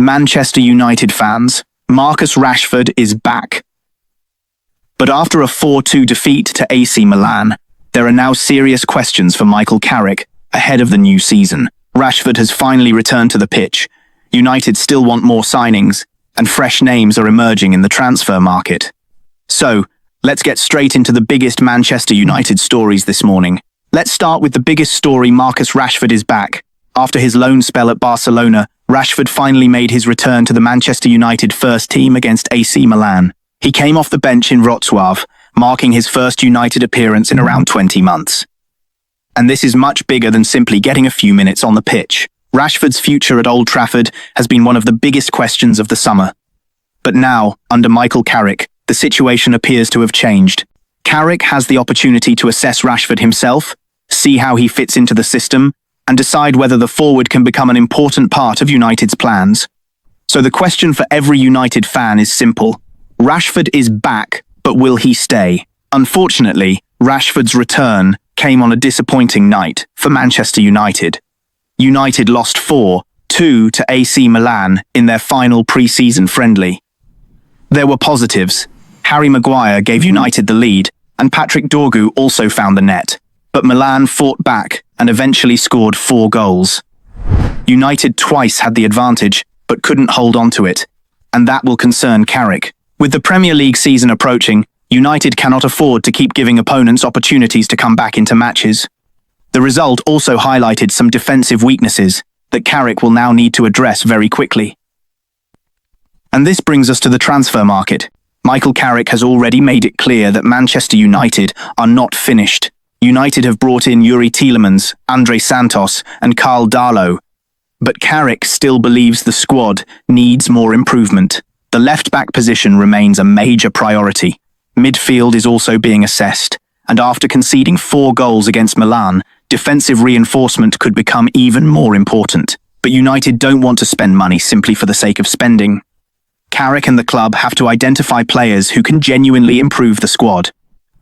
Manchester United fans, Marcus Rashford is back. But after a 4-2 defeat to AC Milan, there are now serious questions for Michael Carrick ahead of the new season. Rashford has finally returned to the pitch. United still want more signings, and fresh names are emerging in the transfer market. So, let's get straight into the biggest Manchester United stories this morning. Let's start with the biggest story. Marcus Rashford is back. After his loan spell at Barcelona, Rashford finally made his return to the Manchester United first team against AC Milan. He came off the bench in Wrocław, marking his first United appearance in around 20 months. And this is much bigger than simply getting a few minutes on the pitch. Rashford's future at Old Trafford has been one of the biggest questions of the summer. But now, under Michael Carrick, the situation appears to have changed. Carrick has the opportunity to assess Rashford himself, see how he fits into the system, and decide whether the forward can become an important part of United's plans. So the question for every United fan is simple. Rashford is back, but will he stay? Unfortunately, Rashford's return came on a disappointing night for Manchester United. United lost 4-2 to AC Milan in their final pre-season friendly. There were positives. Harry Maguire gave United the lead, and Patrick Dorgu also found the net. But Milan fought back and eventually scored 4 goals. United twice had the advantage, but couldn't hold on to it. And that will concern Carrick. With the Premier League season approaching, United cannot afford to keep giving opponents opportunities to come back into matches. The result also highlighted some defensive weaknesses that Carrick will now need to address very quickly. And this brings us to the transfer market. Michael Carrick has already made it clear that Manchester United are not finished. United have brought in Yuri Tielemans, Andre Santos, and Karl Darlow. But Carrick still believes the squad needs more improvement. The left-back position remains a major priority. Midfield is also being assessed, and after conceding 4 goals against Milan, defensive reinforcement could become even more important. But United don't want to spend money simply for the sake of spending. Carrick and the club have to identify players who can genuinely improve the squad.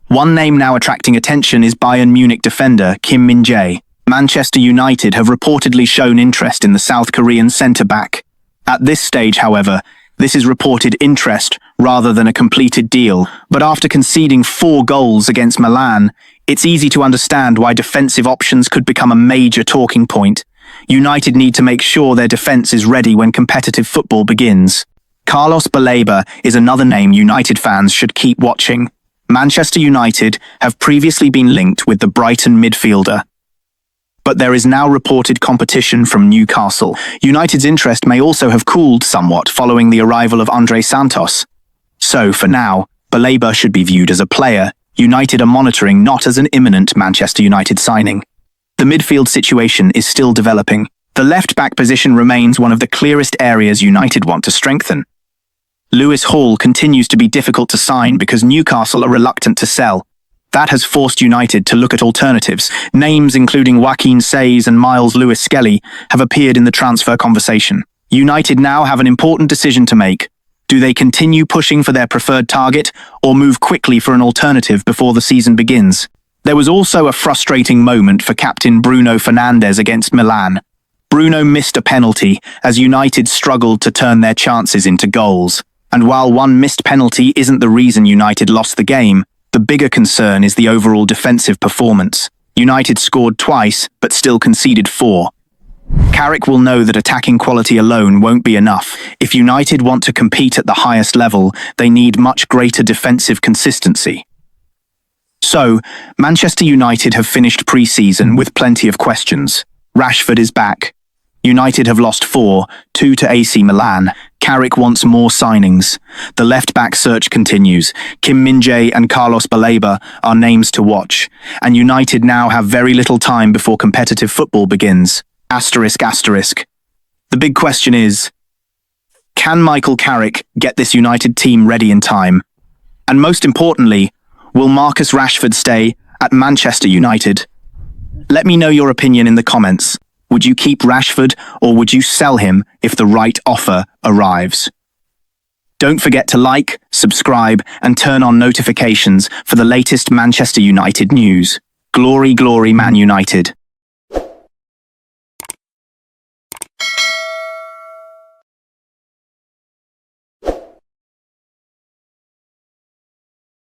One name now attracting attention is Bayern Munich defender Kim Min-jae. Manchester United have reportedly shown interest in the South Korean centre-back. At this stage, however, this is reported interest rather than a completed deal. But after conceding 4 goals against Milan, it's easy to understand why defensive options could become a major talking point. United need to make sure their defence is ready when competitive football begins. Carlos Baleba is another name United fans should keep watching. Manchester United have previously been linked with the Brighton midfielder. But there is now reported competition from Newcastle. United's interest may also have cooled somewhat following the arrival of Andre Santos. So, for now, Baleba should be viewed as a player United are monitoring, not as an imminent Manchester United signing. The midfield situation is still developing. The left-back position remains one of the clearest areas United want to strengthen. Lewis Hall continues to be difficult to sign because Newcastle are reluctant to sell. That has forced United to look at alternatives. Names including Joaquin Saiz and Miles Lewis-Skelly have appeared in the transfer conversation. United now have an important decision to make. Do they continue pushing for their preferred target or move quickly for an alternative before the season begins? There was also a frustrating moment for captain Bruno Fernandes against Milan. Bruno missed a penalty as United struggled to turn their chances into goals. And while one missed penalty isn't the reason United lost the game, the bigger concern is the overall defensive performance. United scored twice, but still conceded 4. Carrick will know that attacking quality alone won't be enough. If United want to compete at the highest level, they need much greater defensive consistency. So, Manchester United have finished pre-season with plenty of questions. Rashford is back. United have lost 4-2 to AC Milan. Carrick wants more signings. The left-back search continues. Kim Min-jae and Carlos Baleba are names to watch. And United now have very little time before competitive football begins. Asterisk, asterisk. The big question is, can Michael Carrick get this United team ready in time? And most importantly, will Marcus Rashford stay at Manchester United? Let me know your opinion in the comments. Would you keep Rashford or would you sell him if the right offer arrives? Don't forget to like, subscribe, and turn on notifications for the latest Manchester United news. Glory, glory, Man United.